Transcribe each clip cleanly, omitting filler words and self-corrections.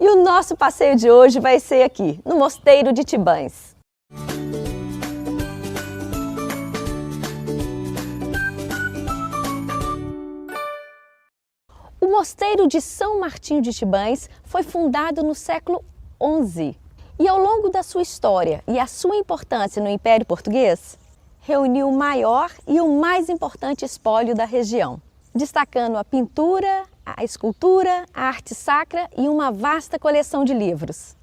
E o nosso passeio de hoje vai ser aqui, no Mosteiro de Tibães. O Mosteiro de São Martinho de Tibães foi fundado no século XI e, ao longo da sua história e a sua importância no Império Português, reuniu o maior e o mais importante espólio da região, destacando a pintura, a escultura, a arte sacra e uma vasta coleção de livros.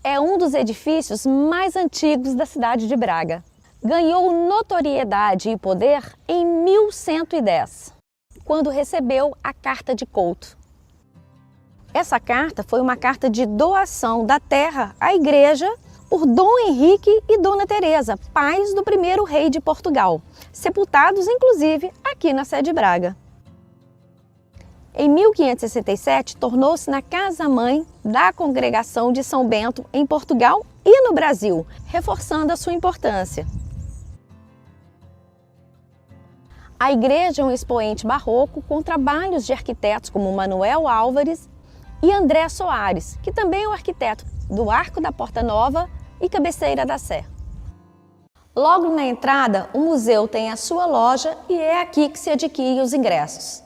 É um dos edifícios mais antigos da cidade de Braga. Ganhou notoriedade e poder em 1110, quando recebeu a Carta de Couto. Essa carta foi uma carta de doação da terra à igreja por Dom Henrique e Dona Teresa, pais do primeiro rei de Portugal, sepultados inclusive aqui na sede de Braga. Em 1567, tornou-se na casa-mãe da Congregação de São Bento em Portugal e no Brasil, reforçando a sua importância. A igreja é um expoente barroco com trabalhos de arquitetos como Manuel Álvares e André Soares, que também é o arquiteto do Arco da Porta Nova e Cabeceira da Sé. Logo na entrada, o museu tem a sua loja e é aqui que se adquire os ingressos.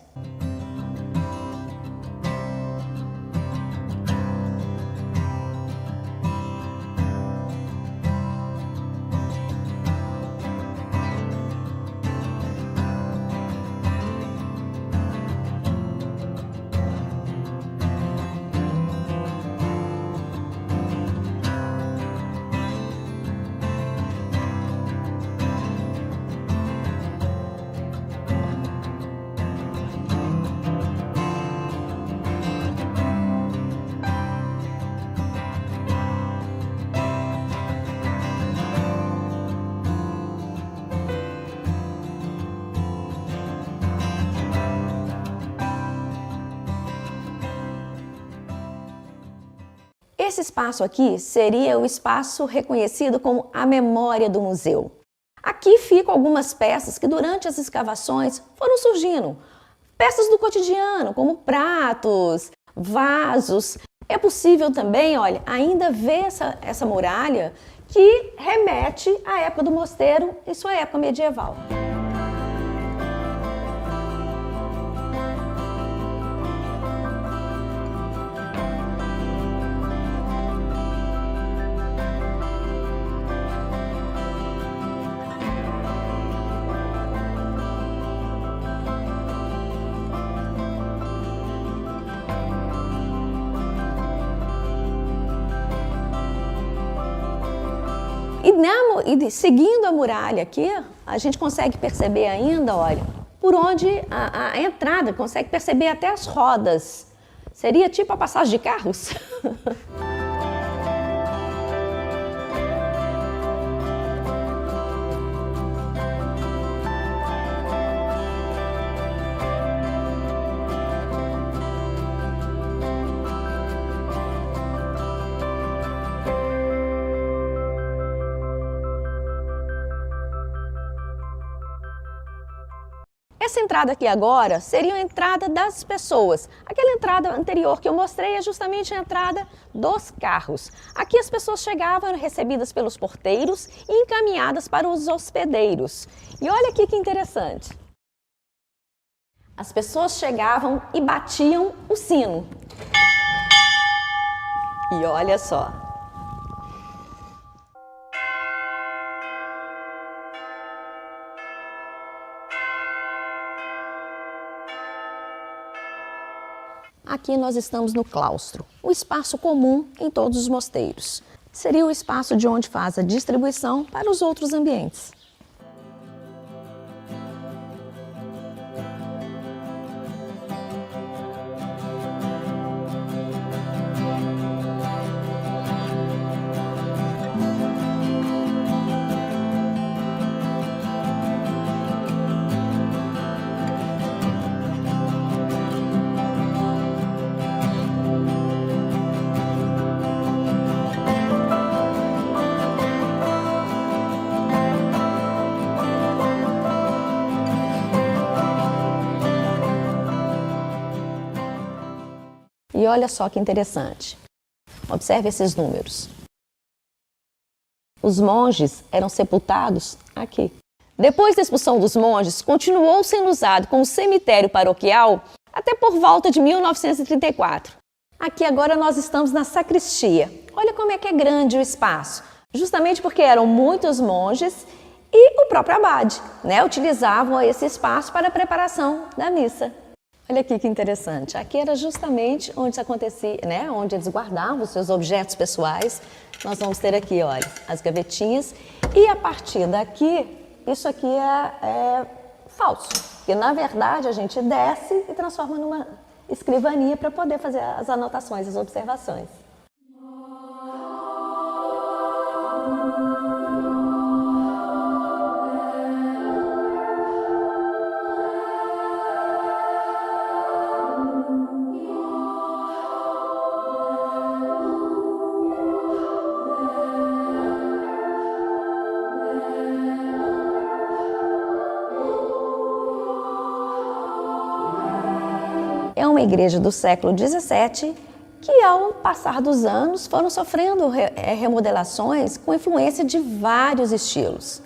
Esse espaço aqui seria o espaço reconhecido como a memória do museu. Aqui ficam algumas peças que durante as escavações foram surgindo. Peças do cotidiano, como pratos, vasos. É possível também, olha, ainda ver essa muralha que remete à época do mosteiro e sua época medieval. E seguindo a muralha aqui, a gente consegue perceber ainda, olha, por onde a entrada, consegue perceber até as rodas. Seria tipo a passagem de carros? Essa entrada aqui agora seria a entrada das pessoas. Aquela entrada anterior que eu mostrei é justamente a entrada dos carros. Aqui as pessoas chegavam, eram recebidas pelos porteiros e encaminhadas para os hospedeiros. E olha aqui que interessante. As pessoas chegavam e batiam o sino. E olha só. Aqui nós estamos no claustro, um espaço comum em todos os mosteiros. Seria o espaço de onde faz a distribuição para os outros ambientes. E olha só que interessante. Observe esses números. Os monges eram sepultados aqui. Depois da expulsão dos monges, continuou sendo usado como cemitério paroquial até por volta de 1934. Aqui agora nós estamos na sacristia. Olha como é que é grande o espaço. Justamente porque eram muitos monges e o próprio abade, utilizavam esse espaço para a preparação da missa. Olha aqui que interessante. Aqui era justamente onde isso acontecia, onde eles guardavam os seus objetos pessoais. Nós vamos ter aqui, olha, as gavetinhas. E a partir daqui, isso aqui é falso. Porque, na verdade, a gente desce e transforma numa escrivania para poder fazer as anotações, as observações. É uma igreja do século XVII que, ao passar dos anos, foram sofrendo remodelações com influência de vários estilos.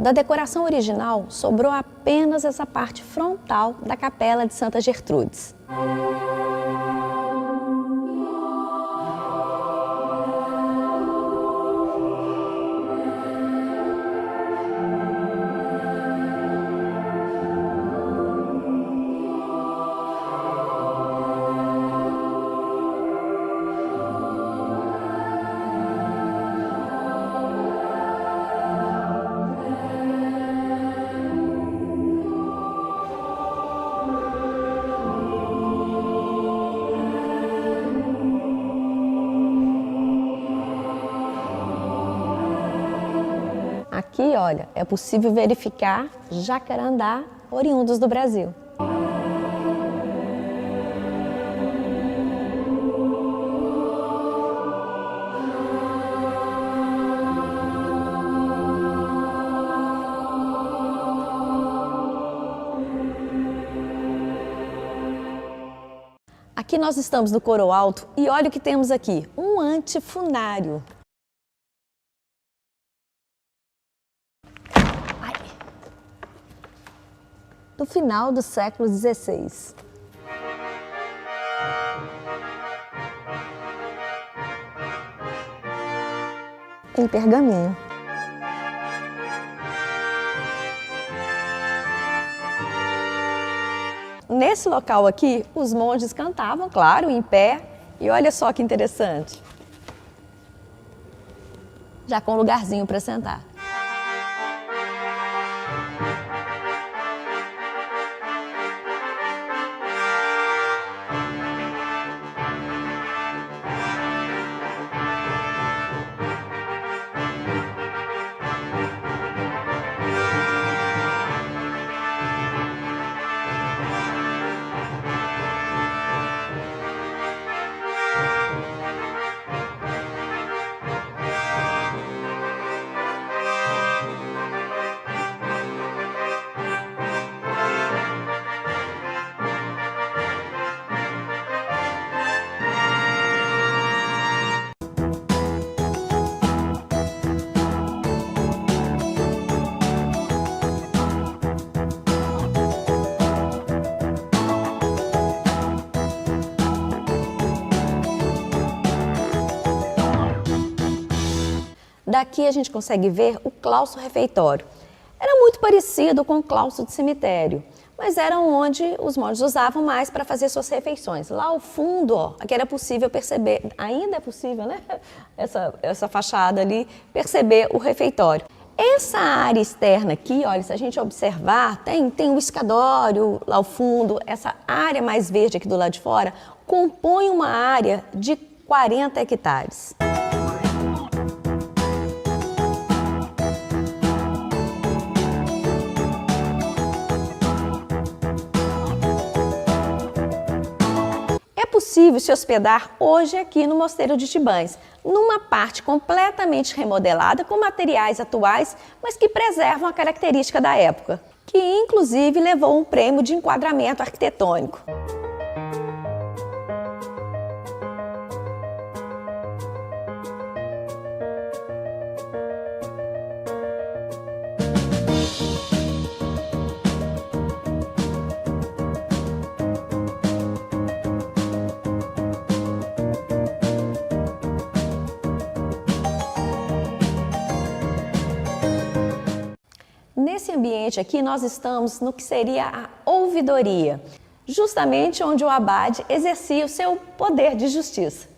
Da decoração original, sobrou apenas essa parte frontal da capela de Santa Gertrudes. Aqui, olha, é possível verificar jacarandá oriundos do Brasil. Aqui nós estamos no coro alto e olha o que temos aqui, um antifunário. Do final do século XVI. Em pergaminho. Nesse local aqui, os monges cantavam, claro, em pé. E olha só que interessante. Já com um lugarzinho para sentar. Daqui a gente consegue ver o claustro refeitório. Era muito parecido com o claustro de cemitério, mas era onde os monges usavam mais para fazer suas refeições. Lá ao fundo, ó, aqui era possível perceber, ainda é possível, né? Essa fachada ali, perceber o refeitório. Essa área externa aqui, olha, se a gente observar, tem um escadório lá ao fundo, essa área mais verde aqui do lado de fora, compõe uma área de 40 hectares. É possível se hospedar hoje aqui no Mosteiro de Tibães, numa parte completamente remodelada com materiais atuais, mas que preservam a característica da época, que inclusive levou um prêmio de enquadramento arquitetônico. Nesse ambiente aqui, nós estamos no que seria a ouvidoria, justamente onde o abade exercia o seu poder de justiça.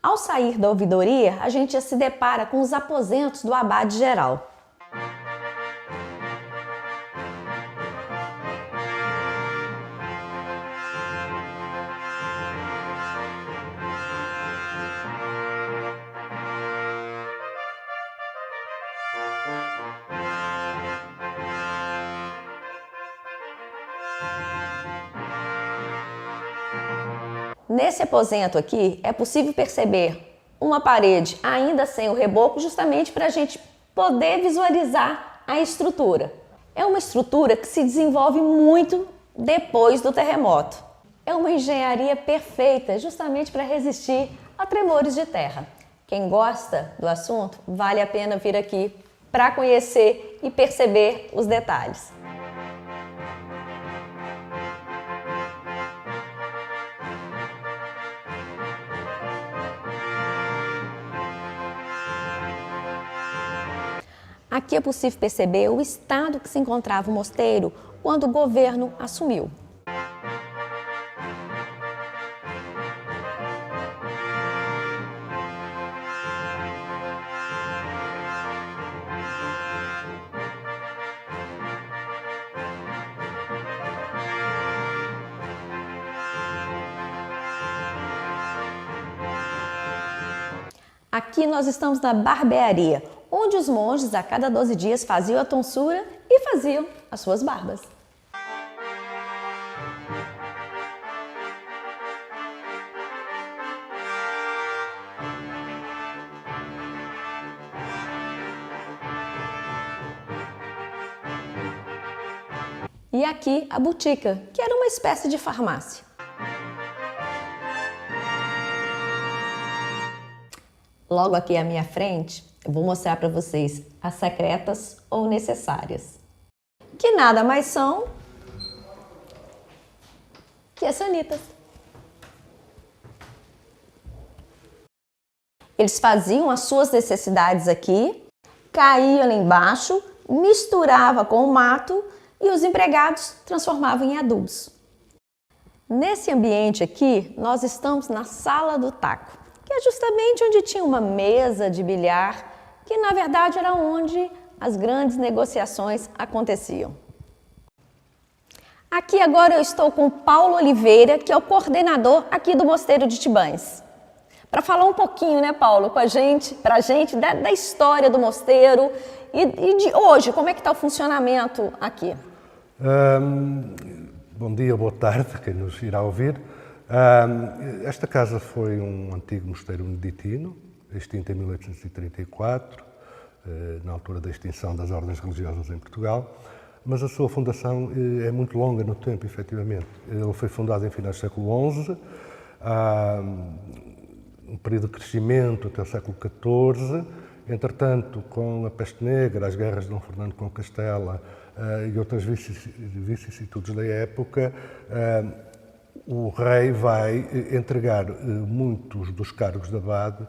Ao sair da ouvidoria, a gente se depara com os aposentos do abade geral. Nesse aposento aqui, é possível perceber uma parede ainda sem o reboco, justamente para a gente poder visualizar a estrutura. É uma estrutura que se desenvolve muito depois do terremoto. É uma engenharia perfeita, justamente para resistir a tremores de terra. Quem gosta do assunto, vale a pena vir aqui para conhecer e perceber os detalhes. Aqui é possível perceber o estado que se encontrava o mosteiro quando o governo assumiu. Aqui nós estamos na barbearia, onde os monges a cada 12 dias faziam a tonsura e faziam as suas barbas. E aqui a botica, que era uma espécie de farmácia. Logo aqui à minha frente, eu vou mostrar para vocês as secretas ou necessárias, que nada mais são que as sanitas. Eles faziam as suas necessidades aqui, caíam lá embaixo, misturava com o mato e os empregados transformavam em adubos. Nesse ambiente aqui, nós estamos na sala do taco, que é justamente onde tinha uma mesa de bilhar, que na verdade era onde as grandes negociações aconteciam. Aqui agora eu estou com o Paulo Oliveira, que é o coordenador aqui do Mosteiro de Tibães. Para falar um pouquinho, né, Paulo, com a gente, para a gente da história do mosteiro e de hoje, como é que está o funcionamento aqui? Bom dia, boa tarde, quem nos irá ouvir. Esta casa foi um antigo mosteiro beneditino, extinto em 1834, na altura da extinção das ordens religiosas em Portugal, mas a sua fundação é muito longa no tempo, efetivamente. Ele foi fundado em finais do século XI, um período de crescimento até o século XIV. Entretanto, com a peste negra, as guerras de Dom Fernando com Castela e outras vicissitudes da época, o rei vai entregar muitos dos cargos de abade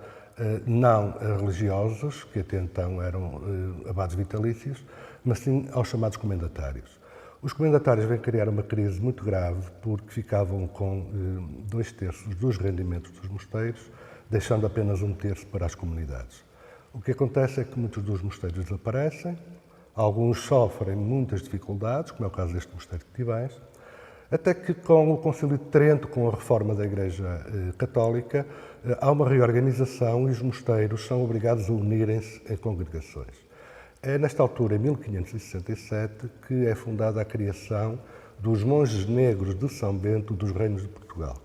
não a religiosos, que até então eram abades vitalícios, mas sim aos chamados comendatários. Os comendatários vêm criar uma crise muito grave porque ficavam com 2/3 dos rendimentos dos mosteiros, deixando apenas 1/3 para as comunidades. O que acontece é que muitos dos mosteiros desaparecem, alguns sofrem muitas dificuldades, como é o caso deste mosteiro de Tivães, até que com o Concílio de Trento, com a reforma da Igreja Católica, há uma reorganização e os mosteiros são obrigados a unirem-se em congregações. É nesta altura, em 1567, que é fundada a criação dos monges negros de São Bento dos Reinos de Portugal,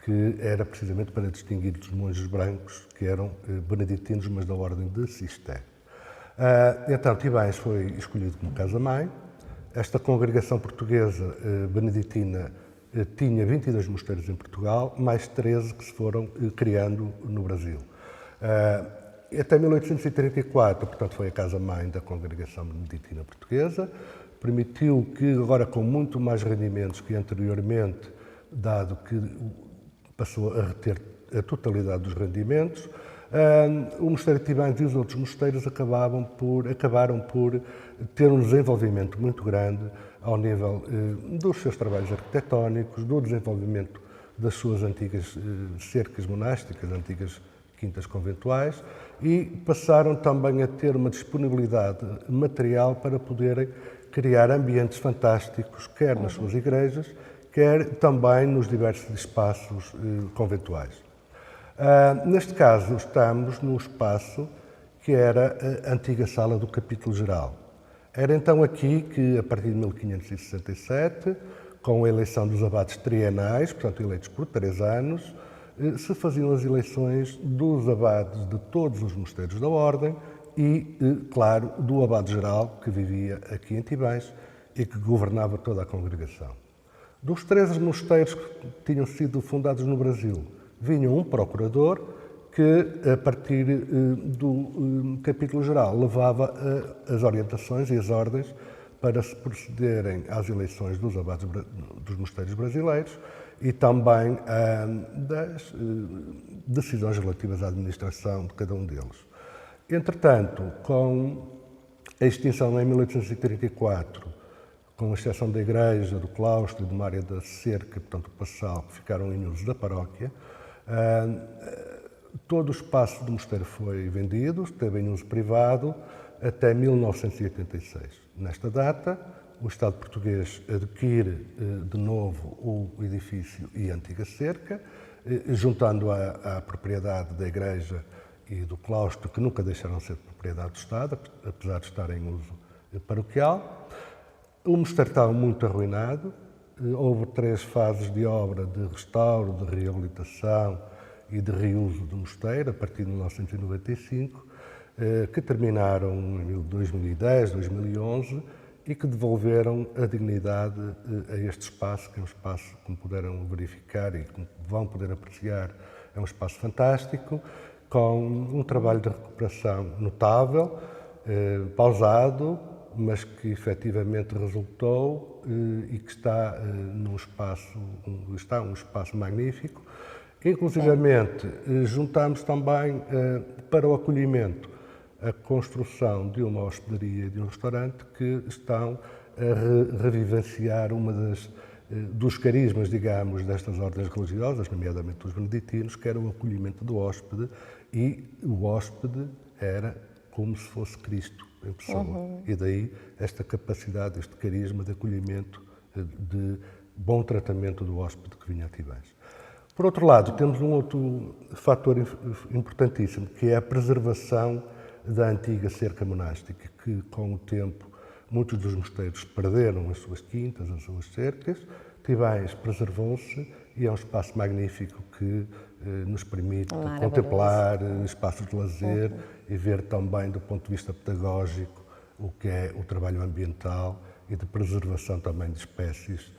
que era precisamente para distinguir dos monges brancos, que eram beneditinos, mas da ordem de Cister. Então, Tivães foi escolhido como casa-mãe. Esta congregação portuguesa beneditina tinha 22 mosteiros em Portugal, mais 13 que se foram criando no Brasil. Até 1834, portanto, foi a casa-mãe da congregação beneditina portuguesa, permitiu que, agora com muito mais rendimentos que anteriormente, dado que passou a reter a totalidade dos rendimentos, o mosteiro de Tivães e os outros mosteiros acabaram por ter um desenvolvimento muito grande ao nível dos seus trabalhos arquitetónicos, do desenvolvimento das suas antigas cercas monásticas, antigas quintas conventuais, e passaram também a ter uma disponibilidade material para poderem criar ambientes fantásticos, quer nas suas igrejas, quer também nos diversos espaços conventuais. Neste caso, estamos num espaço que era a antiga sala do capítulo geral. Era então aqui que, a partir de 1567, com a eleição dos abates trienais, portanto eleitos por 3 anos, se faziam as eleições dos abades de todos os mosteiros da Ordem e, claro, do abade-geral que vivia aqui em Tivães e que governava toda a congregação. Dos 13 mosteiros que tinham sido fundados no Brasil, vinha um procurador que, a partir do capítulo geral, levava as orientações e as ordens para se procederem às eleições dos abades dos mosteiros brasileiros e também das decisões relativas à administração de cada um deles. Entretanto, com a extinção em 1834, com a exceção da igreja, do claustro e de uma área da cerca, portanto o passal, que ficaram em uso da paróquia, todo o espaço do mosteiro foi vendido, esteve em uso privado até 1986. Nesta data, o Estado português adquire de novo o edifício e a antiga cerca, juntando à propriedade da igreja e do claustro, que nunca deixaram de ser propriedade do Estado, apesar de estar em uso paroquial. O mosteiro estava muito arruinado, houve 3 fases de obra de restauro, de reabilitação e de reuso do mosteiro, a partir de 1995, que terminaram em 2010, 2011 e que devolveram a dignidade a este espaço, que é um espaço, como puderam verificar e como vão poder apreciar, é um espaço fantástico, com um trabalho de recuperação notável, pausado, mas que efetivamente resultou e que está um espaço magnífico. Inclusivamente, juntamos também para o acolhimento a construção de uma hospedaria e de um restaurante que estão a revivenciar dos carismas, digamos, destas ordens religiosas, nomeadamente dos beneditinos, que era o acolhimento do hóspede, e o hóspede era como se fosse Cristo em pessoa. E daí esta capacidade, este carisma de acolhimento, de bom tratamento do hóspede que vinha a Tivães. Por outro lado, temos um outro fator importantíssimo, que é a preservação da antiga cerca monástica, que com o tempo muitos dos mosteiros perderam as suas quintas, as suas cercas. Tivães preservou-se e é um espaço magnífico que nos permite contemplar espaços de lazer e ver também do ponto de vista pedagógico o que é o trabalho ambiental e de preservação também de espécies,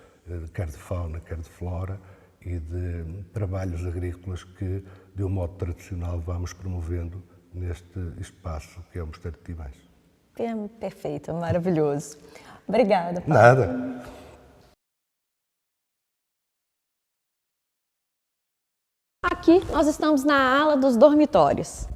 quer de fauna, quer de flora, e de trabalhos agrícolas que, de um modo tradicional, vamos promovendo neste espaço que é o Mosteiro de Tivães. Perfeito, maravilhoso. Obrigada, Paulo. Nada. Aqui nós estamos na ala dos dormitórios.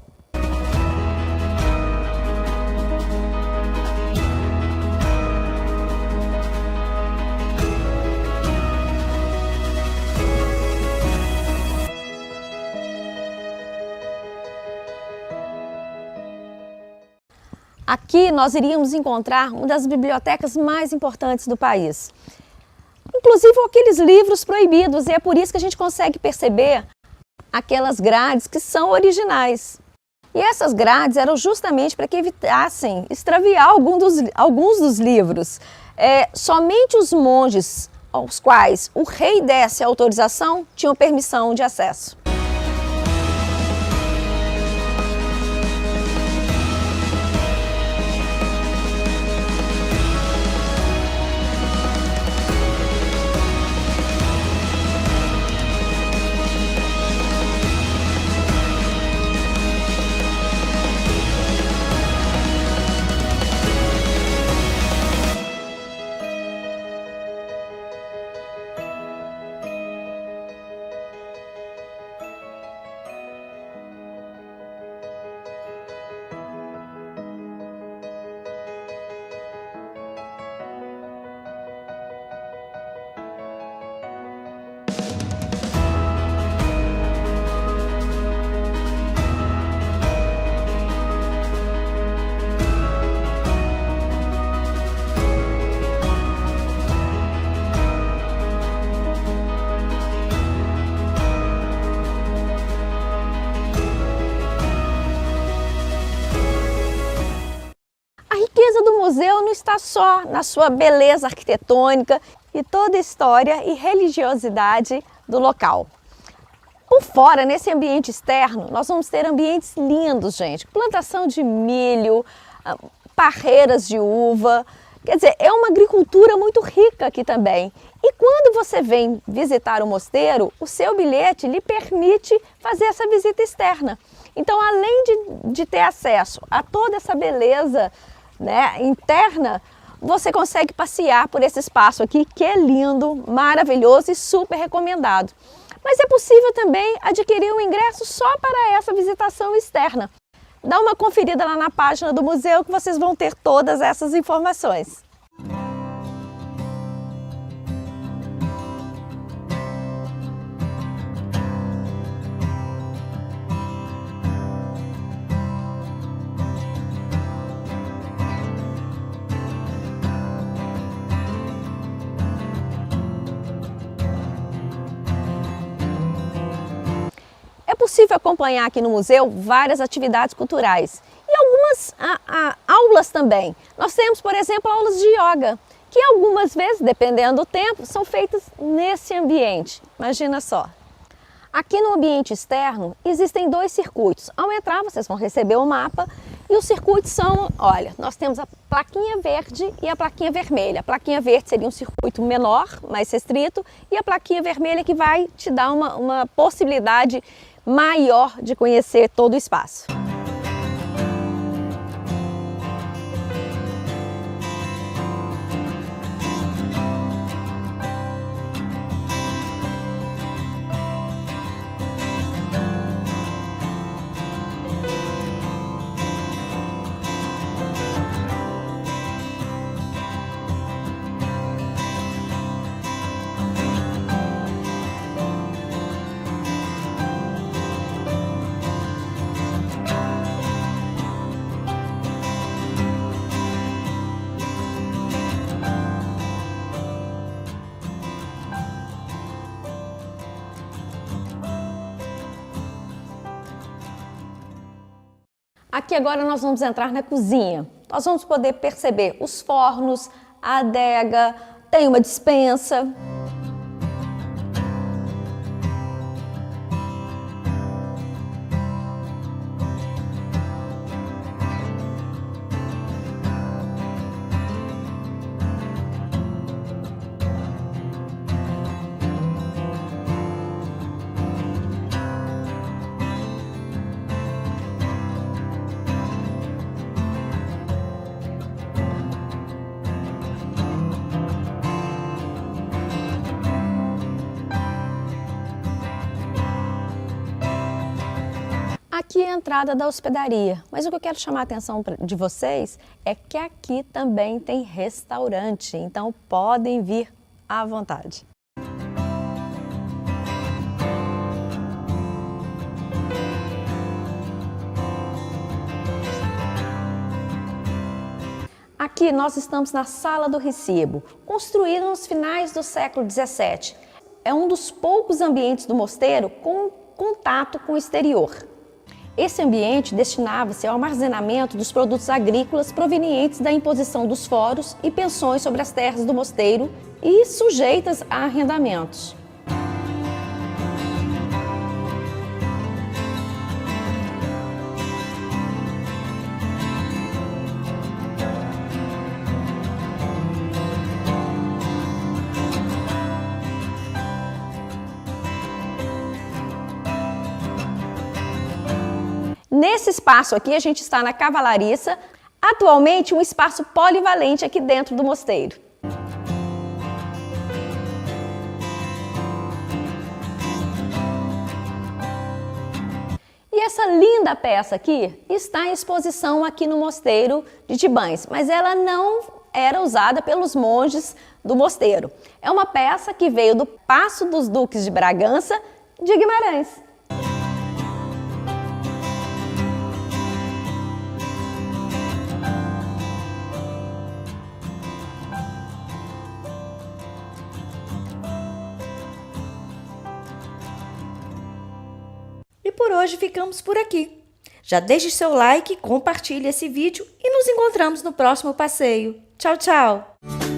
Aqui nós iríamos encontrar uma das bibliotecas mais importantes do país. Inclusive aqueles livros proibidos, e é por isso que a gente consegue perceber aquelas grades que são originais. E essas grades eram justamente para que evitassem extraviar alguns dos livros. Somente os monges aos quais o rei desse a autorização tinham permissão de acesso. O museu não está só na sua beleza arquitetônica e toda a história e religiosidade do local. Por fora, nesse ambiente externo, nós vamos ter ambientes lindos, gente. Plantação de milho, parreiras de uva. Quer dizer, é uma agricultura muito rica aqui também. E quando você vem visitar o mosteiro, o seu bilhete lhe permite fazer essa visita externa. Então, além de ter acesso a toda essa beleza, né, interna, você consegue passear por esse espaço aqui, que é lindo, maravilhoso e super recomendado. Mas é possível também adquirir um ingresso só para essa visitação externa. Dá uma conferida lá na página do museu que vocês vão ter todas essas informações. É possível acompanhar aqui no museu várias atividades culturais e algumas aulas também. Nós temos, por exemplo, aulas de yoga, que algumas vezes, dependendo do tempo, são feitas nesse ambiente. Imagina só. Aqui no ambiente externo existem 2 circuitos. Ao entrar, vocês vão receber o mapa e os circuitos são, olha, nós temos a plaquinha verde e a plaquinha vermelha. A plaquinha verde seria um circuito menor, mais restrito, e a plaquinha vermelha que vai te dar uma possibilidade maior de conhecer todo o espaço. Aqui agora nós vamos entrar na cozinha. Nós vamos poder perceber os fornos, a adega, tem uma despensa. Aqui é a entrada da hospedaria, mas o que eu quero chamar a atenção de vocês é que aqui também tem restaurante, então podem vir à vontade. Aqui nós estamos na Sala do Recibo, construída nos finais do século XVII. É um dos poucos ambientes do mosteiro com contato com o exterior. Esse ambiente destinava-se ao armazenamento dos produtos agrícolas provenientes da imposição dos foros e pensões sobre as terras do mosteiro e sujeitas a arrendamentos. Nesse espaço aqui, a gente está na Cavalariça, atualmente um espaço polivalente aqui dentro do mosteiro. E essa linda peça aqui está em exposição aqui no mosteiro de Tibães, mas ela não era usada pelos monges do mosteiro. É uma peça que veio do Paço dos Duques de Bragança de Guimarães. E por hoje ficamos por aqui. Já deixe seu like, compartilhe esse vídeo e nos encontramos no próximo passeio. Tchau, tchau!